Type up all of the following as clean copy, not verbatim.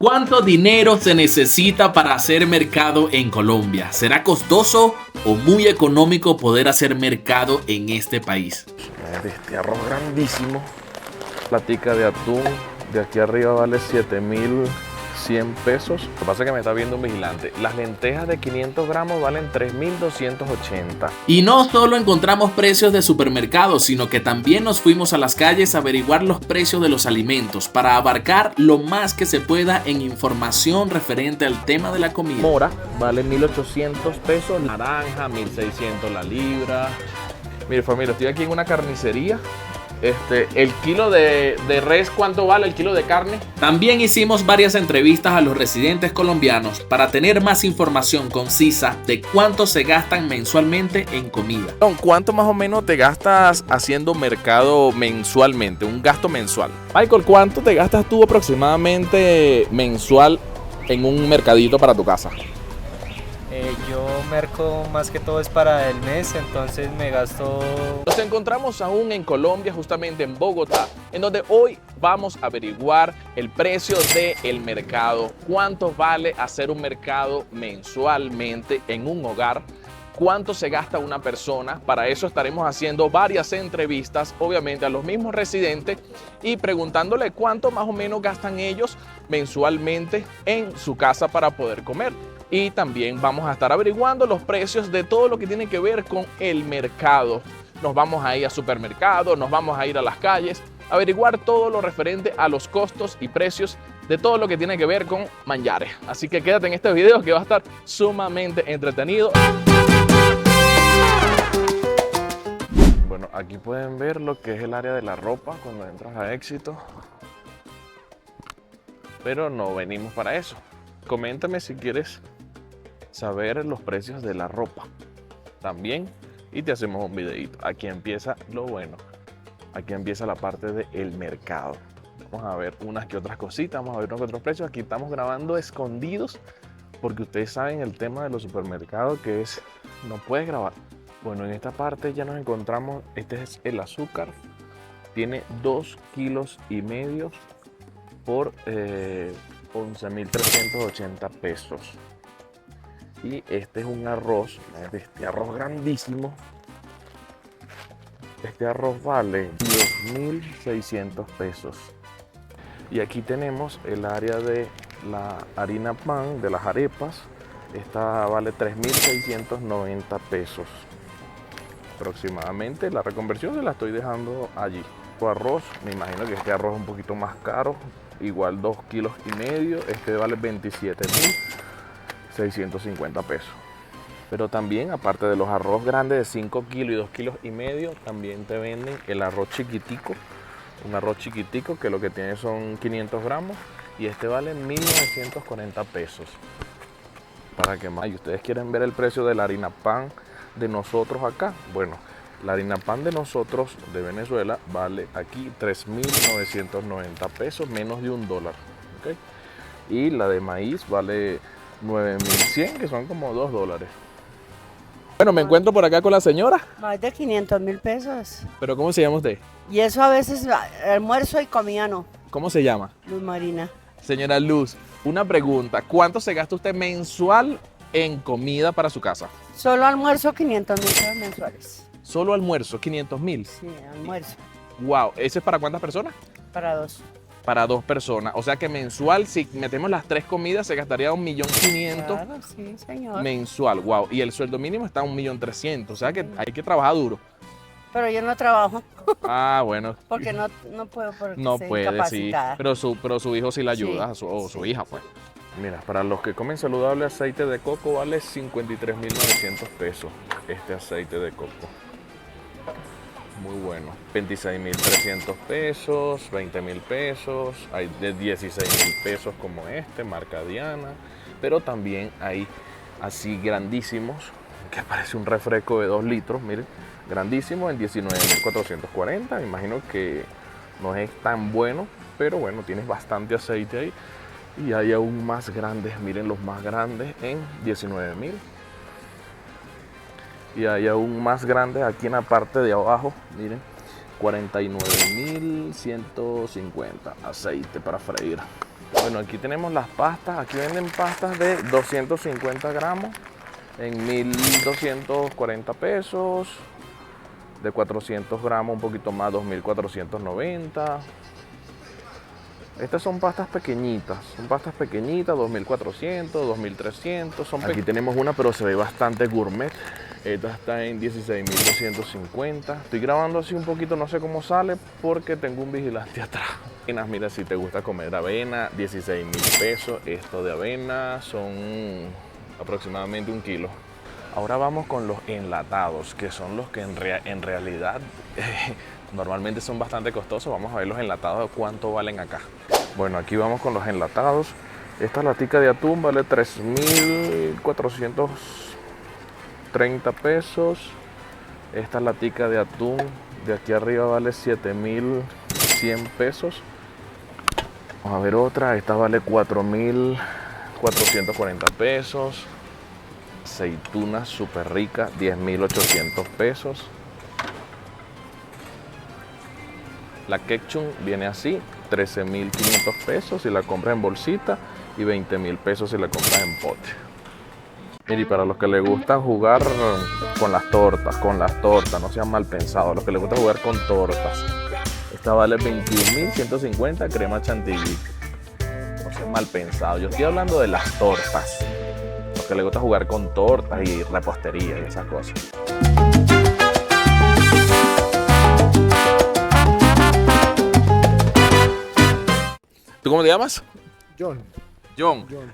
¿Cuánto dinero se necesita para hacer mercado en Colombia? ¿Será costoso o muy económico poder hacer mercado en este país? Este arroz grandísimo, platica de atún, de aquí arriba vale 7.100 pesos. Lo que pasa es que me está viendo un vigilante. Las lentejas de 500 gramos valen 3.280. Y no solo encontramos precios de supermercados, sino que también nos fuimos a las calles a averiguar los precios de los alimentos para abarcar lo más que se pueda en información referente al tema de la comida. Mora vale 1.800 pesos, naranja 1.600 la libra. Mire familia, estoy aquí en una carnicería. El kilo de res, ¿cuánto vale el kilo de carne? También hicimos varias entrevistas a los residentes colombianos para tener más información concisa de cuánto se gastan mensualmente en comida. ¿Cuánto más o menos te gastas haciendo mercado mensualmente? Un gasto mensual. Michael, ¿cuánto te gastas tú aproximadamente mensual en un mercadito para tu casa? Yo merco más que todo es para el mes, entonces me gasto... Nos encontramos aún en Colombia, justamente en Bogotá, en donde hoy vamos a averiguar el precio del mercado, cuánto vale hacer un mercado mensualmente en un hogar, cuánto se gasta una persona. Para eso estaremos haciendo varias entrevistas, obviamente a los mismos residentes y preguntándole cuánto más o menos gastan ellos mensualmente en su casa para poder comer. Y también vamos a estar averiguando los precios de todo lo que tiene que ver con el mercado. Nos vamos a ir a supermercados, nos vamos a ir a las calles, a averiguar todo lo referente a los costos y precios de todo lo que tiene que ver con manjares. Así que quédate en este video que va a estar sumamente entretenido. Bueno, aquí pueden ver lo que es el área de la ropa cuando entras a Éxito. Pero no venimos para eso. Coméntame si quieres saber los precios de la ropa también y te hacemos un videito. Aquí empieza lo bueno, aquí empieza la parte del mercado. Vamos a ver unas que otras cositas, vamos a ver unos que otros precios. Aquí estamos grabando escondidos porque ustedes saben el tema de los supermercados que es, no puedes grabar. Bueno, en esta parte ya nos encontramos, este es el azúcar, tiene 2,5 kilos por 11.380 pesos. Y este es un arroz, este arroz grandísimo. Este arroz vale 2.600 pesos. Y aquí tenemos el área de la harina pan, de las arepas. Esta vale 3.690 pesos. Aproximadamente la reconversión se la estoy dejando allí. Arroz, me imagino que este arroz es un poquito más caro. Igual 2,5 kilos. Este vale 27.650 pesos. Pero también, aparte de los arroz grandes de 5 kilos y 2,5 kilos, también te venden el arroz chiquitico. Un arroz chiquitico que lo que tiene son 500 gramos y este vale 1.940 pesos. Para que más, y ustedes quieren ver el precio de la harina pan de nosotros acá, bueno, la harina pan de nosotros de Venezuela vale aquí 3.990 pesos, menos de $1, ¿okay? Y la de maíz vale 9.100, que son como $2. Bueno, me encuentro por acá con la señora. Más de 500.000 pesos. ¿Pero cómo se llama usted? Y eso a veces almuerzo y comida no. ¿Cómo se llama? Luz Marina. Señora Luz, una pregunta. ¿Cuánto se gasta usted mensual en comida para su casa? Solo almuerzo 500.000 pesos mensuales. Solo almuerzo, 500.000. Sí, almuerzo. Wow, ¿ese es para cuántas personas? Para dos. Para 2 personas. O sea que mensual, si metemos las 3 comidas, se gastaría 1.500.000. Claro, sí, señor. Mensual. Wow. Y el sueldo mínimo está a 1.300.000. O sea que hay que trabajar duro. Pero yo no trabajo. Ah, bueno. Porque no puedo, porque No soy puede, sí. incapacitada. Pero su hijo sí la ayuda, Sí, o su sí. hija, pues. Mira, para los que comen saludable, aceite de coco vale 53.900 pesos. Este aceite de coco. Muy bueno. 26.300 pesos, 20.000 pesos. Hay de 16.000 pesos como este, marca Diana. Pero también hay así grandísimos, que parece un refresco de 2 litros, miren. Grandísimo en 19.440. Me imagino que no es tan bueno, pero bueno, tienes bastante aceite ahí. Y hay aún más grandes, miren los más grandes en 19.000. Y hay aún más grandes aquí en la parte de abajo, miren, 49.150 aceite para freír. Bueno, aquí tenemos las pastas. Aquí venden pastas de 250 gramos en 1.240 pesos. De 400 gramos, un poquito más, 2.490. Estas son pastas pequeñitas. Son pastas pequeñitas, 2.400, 2.300. Aquí tenemos una, pero se ve bastante gourmet. Esta está en 16.250. Estoy grabando así un poquito, no sé cómo sale, porque tengo un vigilante atrás. Mira, si te gusta comer avena, 16.000 pesos. Esto de avena son aproximadamente 1 kilo. Ahora vamos con los enlatados, que son los que en realidad normalmente son bastante costosos. Vamos a ver los enlatados, cuánto valen acá. Bueno, aquí vamos con los enlatados. Esta latica de atún vale 3.430 pesos. Esta latica de atún de aquí arriba vale 7.100 pesos. Vamos a ver otra. Esta vale 4.440 pesos. Aceituna súper rica, 10.800 pesos. La ketchup viene así, 13.500 pesos si la compras en bolsita y 20.000 pesos si la compras en pote. Mire, y para los que les gusta jugar con las tortas, no sean mal pensados, los que les gusta jugar con tortas. Esta vale 21.150, crema chantilly. No sean mal pensados, yo estoy hablando de las tortas. Los que les gusta jugar con tortas y repostería y esas cosas. ¿Tú cómo te llamas? John.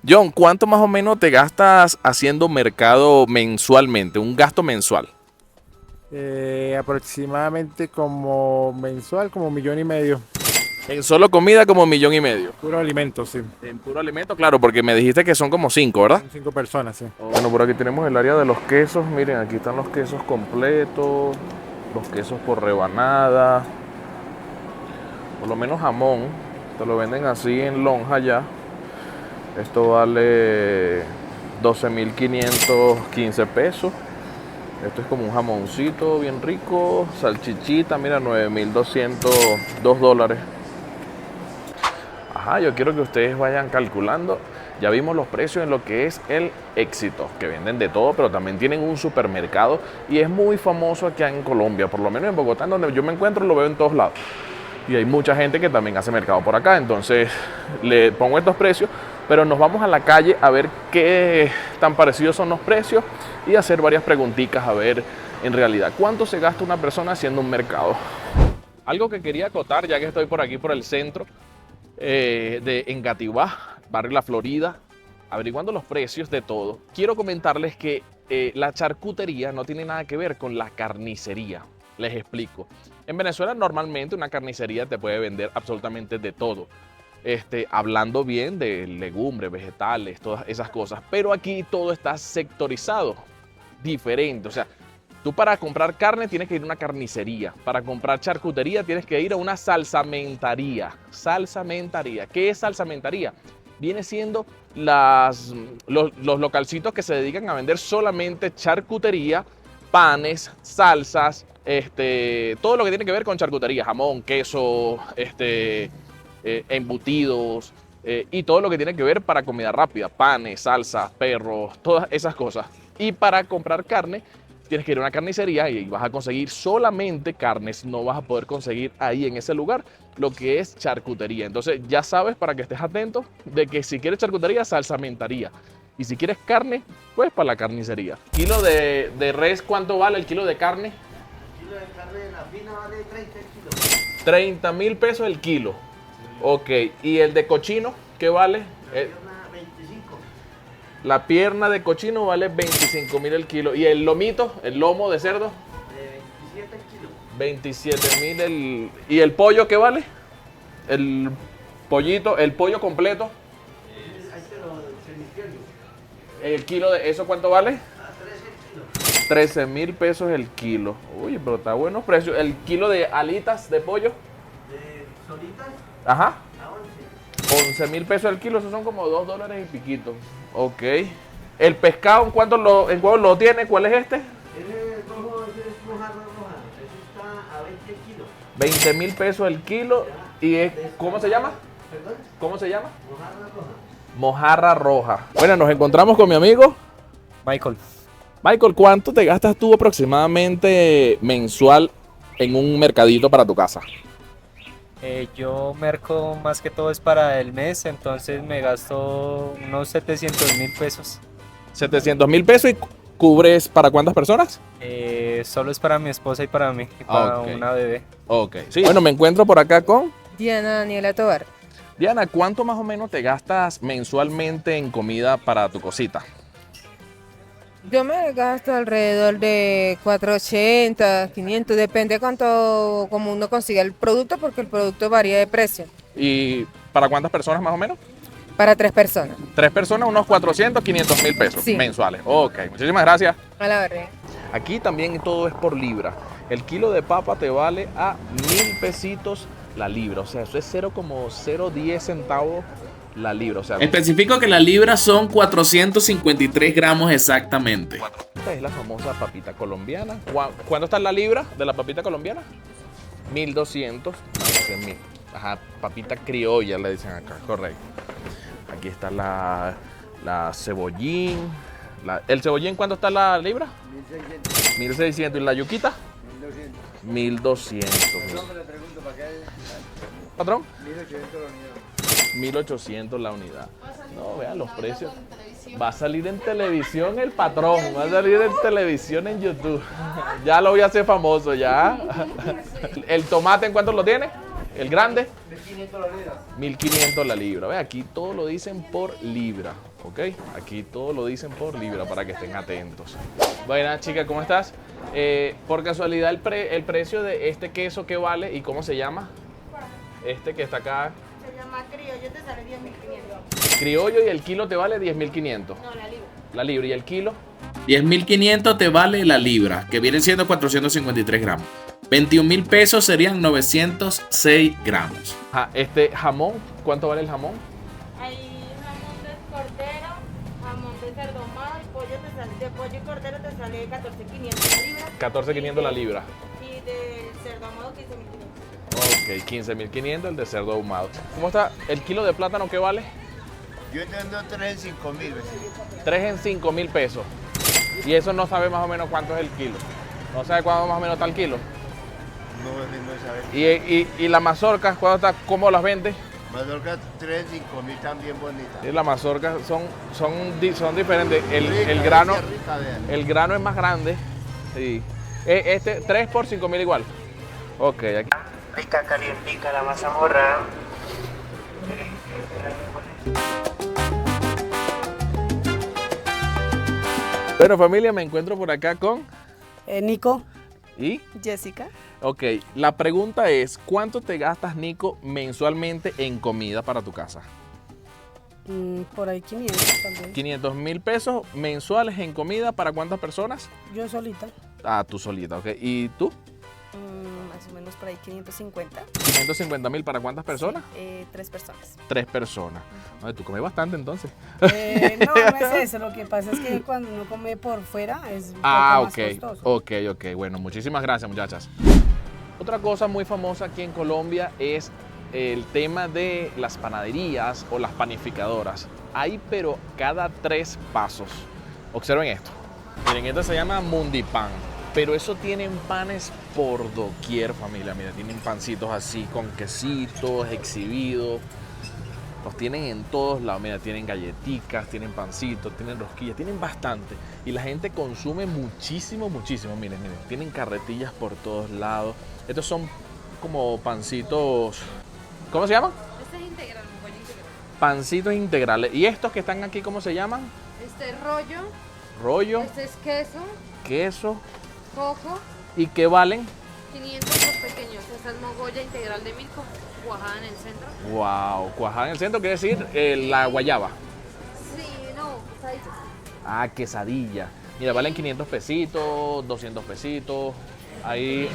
John, ¿cuánto más o menos te gastas haciendo mercado mensualmente? Un gasto mensual. Aproximadamente como mensual, como 1,5 millones. En solo comida como 1,5 millones. Puro alimento, sí. En puro alimento, claro, porque me dijiste que son como 5, ¿verdad? Son 5 personas, sí. Bueno, por aquí tenemos el área de los quesos. Miren, aquí están los quesos completos, los quesos por rebanada. Por lo menos jamón, te lo venden así en lonja ya. Esto vale 12.515 pesos. Esto es como un jamoncito bien rico. Salchichita, mira, 9.202 dólares. Ajá, yo quiero que ustedes vayan calculando. Ya vimos los precios en lo que es el Éxito, que venden de todo, pero también tienen un supermercado y es muy famoso aquí en Colombia, por lo menos en Bogotá, donde yo me encuentro, lo veo en todos lados. Y hay mucha gente que también hace mercado por acá, entonces le pongo estos precios, pero nos vamos a la calle a ver qué tan parecidos son los precios y hacer varias preguntitas a ver en realidad cuánto se gasta una persona haciendo un mercado. Algo que quería acotar, ya que estoy por aquí por el centro de Engativá, barrio La Florida, averiguando los precios de todo, quiero comentarles que la charcutería no tiene nada que ver con la carnicería. Les explico. En Venezuela normalmente una carnicería te puede vender absolutamente de todo. Hablando bien de legumbres, vegetales, todas esas cosas. Pero aquí todo está sectorizado, diferente. O sea, tú para comprar carne tienes que ir a una carnicería. Para comprar charcutería tienes que ir a una salsamentaría. Salsamentaría. ¿Qué es salsamentaría? Viene siendo los localcitos que se dedican a vender solamente charcutería, panes, salsas, todo lo que tiene que ver con charcutería, jamón, queso, embutidos y todo lo que tiene que ver para comida rápida, panes, salsas, perros, todas esas cosas. Y para comprar carne tienes que ir a una carnicería y vas a conseguir solamente carnes, no vas a poder conseguir ahí en ese lugar lo que es charcutería. Entonces ya sabes, para que estés atento, de que si quieres charcutería, salsamentaría. Y si quieres carne, pues para la carnicería. ¿Kilo de res cuánto vale el kilo de carne? El kilo de carne de la fina vale 30 kilos. 30.000 pesos el kilo. Sí. Ok, ¿y el de cochino qué vale? La pierna 25. La pierna de cochino vale 25.000 el kilo. ¿Y el lomito, el lomo de cerdo? 27 kilos. 27.000 el... ¿Y el pollo qué vale? El pollito, el pollo completo. ¿El kilo de eso cuánto vale? A 13 kilos. 13.000 pesos el kilo. Uy, pero está buenos precios. ¿El kilo de alitas de pollo? ¿De solitas? Ajá. A 11. 11.000 pesos el kilo, esos son como 2 dólares y piquito. Ok. ¿El pescado en cuánto lo tiene? ¿Cuál es este? Ese rojo, ese es mojarra roja. Ese está a 20 kilos. 20.000 pesos el kilo. ¿Y es, cómo se llama? ¿Cómo se llama? Mojarra roja. Bueno, nos encontramos con mi amigo Michael, Michael. ¿Cuánto te gastas tú aproximadamente mensual en un mercadito para tu casa? yo merco más que todo es para el mes, entonces me gasto unos 700.000 pesos. 700.000 pesos y cubres ¿para cuántas personas? Solo es para mi esposa y para mí, y para Ok. una bebé. Ok, sí. Bueno, me encuentro por acá con Diana Daniela Tobar. Diana. ¿Cuánto más o menos te gastas mensualmente en comida para tu cosita? Yo me gasto alrededor de 480, 500, depende cuánto, como uno consiga el producto, porque el producto varía de precio. ¿Y para cuántas personas más o menos? Para 3 personas. 3 personas, unos 400, 500.000 pesos Sí. mensuales. Ok, muchísimas gracias. A la verdad. Aquí también todo es por libra. El kilo de papa te vale a 1.000 pesitos la libra. O sea, eso es 0,010 centavos la libra. O sea, Especifico que la libra son 453 gramos exactamente. esta es la famosa papita colombiana. ¿Cuánto está la libra de la papita colombiana? 1.200 más 100.000. Ajá, papita criolla le dicen acá, correcto. Aquí está la cebollín. ¿El cebollín cuánto está la libra? 1.600. ¿Y la yuquita? 1.200. ¿Patrón? 1.800 la unidad. No, vean los precios. Va a salir en televisión el patrón. Va a salir en televisión en YouTube. Ya lo voy a hacer famoso, ya. ¿El tomate en cuánto lo tiene? ¿El grande? 1.500 la libra. Ve, aquí todo lo dicen por libra, ¿ok? Aquí todo lo dicen por libra para que estén atentos. Buenas, chica, ¿cómo estás? Por casualidad, el precio de este queso, ¿qué vale y cómo se llama? Este que está acá. Se llama criollo, te sale 10.500. Criollo, y el kilo te vale 10.500. No, la libra. La libra, ¿y el kilo? 10.500 te vale la libra, que viene siendo 453 gramos. 21.000 pesos serían 906 gramos. Ajá, este jamón, ¿cuánto vale el jamón? Hay jamón de cordero, jamón de cerdo ahumado y pollo te sale, de pollo y cordero te sale 14.500 la libra. 14.500 la libra. Y del cerdo ahumado 15.500. Ok, 15.500 el de cerdo ahumado. ¿Cómo está el kilo de plátano, qué vale? Yo entiendo 3 en 5.000 veces. 3 en 5.000 pesos. Y eso no sabe más o menos cuánto es el kilo. No sabe cuánto más o menos está el kilo. No saber. Y la mazorca, ¿cuánto está? ¿Cómo las vende? Mazorca 3 en 5.000 también bonita. Y la mazorca son diferentes. El Rica, grano, rica, vean. el grano es más grande. Sí. Este 3 por 5.000 igual. Ok, aquí. Rica, calientica la mazamorra. Bueno, familia, me encuentro por acá con... Nico. ¿Y? Jessica. Ok, la pregunta es, ¿cuánto te gastas, Nico, mensualmente en comida para tu casa? Por ahí 500 también. 500.000 pesos mensuales en comida, ¿para cuántas personas? Yo solita. Ah, tú solita, ok. ¿Y tú? Más o menos por ahí 550. 550.000, ¿para cuántas personas? 3 personas. 3 personas. Ay, tú comes bastante entonces. No es eso. Lo que pasa es que cuando uno come por fuera es un poco más costoso. Ok. Bueno, muchísimas gracias, muchachas. Otra cosa muy famosa aquí en Colombia es el tema de las panaderías o las panificadoras. Hay, pero cada 3 pasos. Observen esto. Miren, esto se llama Mundipan. Pero eso tienen panes por doquier, familia. Mira, tienen pancitos así con quesitos, exhibidos. Los tienen en todos lados. Mira, tienen galletitas, tienen pancitos, tienen rosquillas, tienen bastante. Y la gente consume muchísimo. Miren, tienen carretillas por todos lados. Estos son como pancitos. ¿Cómo se llaman? Este es integral, un pollo integral. Pancitos integrales. ¿Y estos que están aquí, cómo se llaman? Este es rollo, Rollo, este es queso, queso. coco, ¿Y qué valen? 500 los pequeños. Esta es mogolla integral de milco, cuajada en el centro. Wow, cuajada en el centro quiere decir la guayaba. Sí, no, quesadillas. Ah, quesadilla. Mira, valen 500 pesitos, 200 pesitos. Ahí,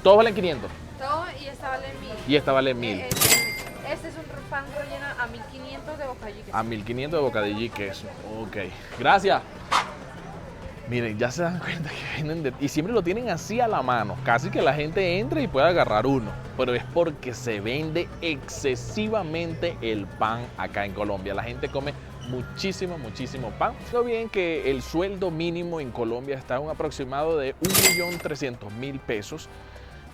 todos valen 500. Todo y esta vale 1000. Y esta vale 1000. Este es un pan relleno a 1500 de bocadillo y queso. A 1500 de bocadillo y queso. Ok, gracias. Miren, ya se dan cuenta que venden y siempre lo tienen así a la mano, casi que la gente entra y puede agarrar uno, pero es porque se vende excesivamente el pan acá en Colombia. La gente come muchísimo pan. Lo bien que el sueldo mínimo en Colombia está en un aproximado de 1.300.000 pesos,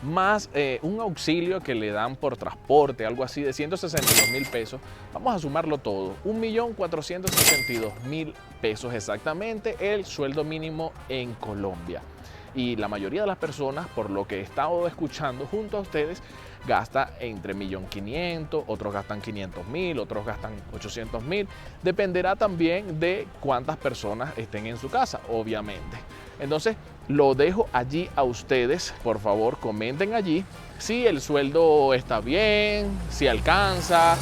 más un auxilio que le dan por transporte, algo así de 162.000 pesos. Vamos a sumarlo todo, 1.462.000 pesos exactamente el sueldo mínimo en Colombia. Y la mayoría de las personas, por lo que he estado escuchando junto a ustedes, gasta entre 1.500.000, otros gastan 500.000, otros gastan 800.000. Dependerá también de cuántas personas estén en su casa, obviamente. Entonces, lo dejo allí a ustedes. Por favor, comenten allí si el sueldo está bien, si alcanza,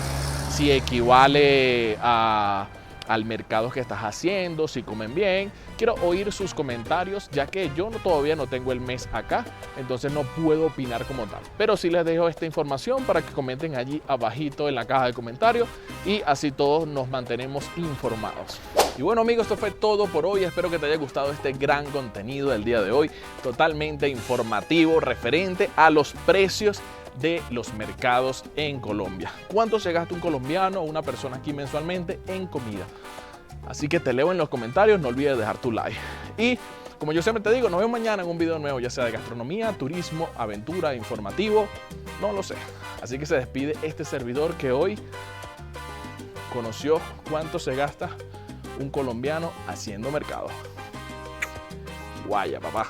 si equivale al mercado que estás haciendo, si comen bien. Quiero oír sus comentarios, ya que yo todavía no tengo el mes acá, entonces no puedo opinar como tal. Pero sí les dejo esta información para que comenten allí abajito en la caja de comentarios y así todos nos mantenemos informados. Y bueno amigos, esto fue todo por hoy. Espero que te haya gustado este gran contenido del día de hoy, totalmente informativo referente a los precios de los mercados en Colombia. ¿Cuánto se gasta un colombiano o una persona aquí mensualmente en comida? Así que te leo en los comentarios, no olvides dejar tu like. Y como yo siempre te digo, nos vemos mañana en un video nuevo, ya sea de gastronomía, turismo, aventura, informativo, no lo sé. Así que se despide este servidor que hoy conoció cuánto se gasta un colombiano haciendo mercado. Guaya, papá.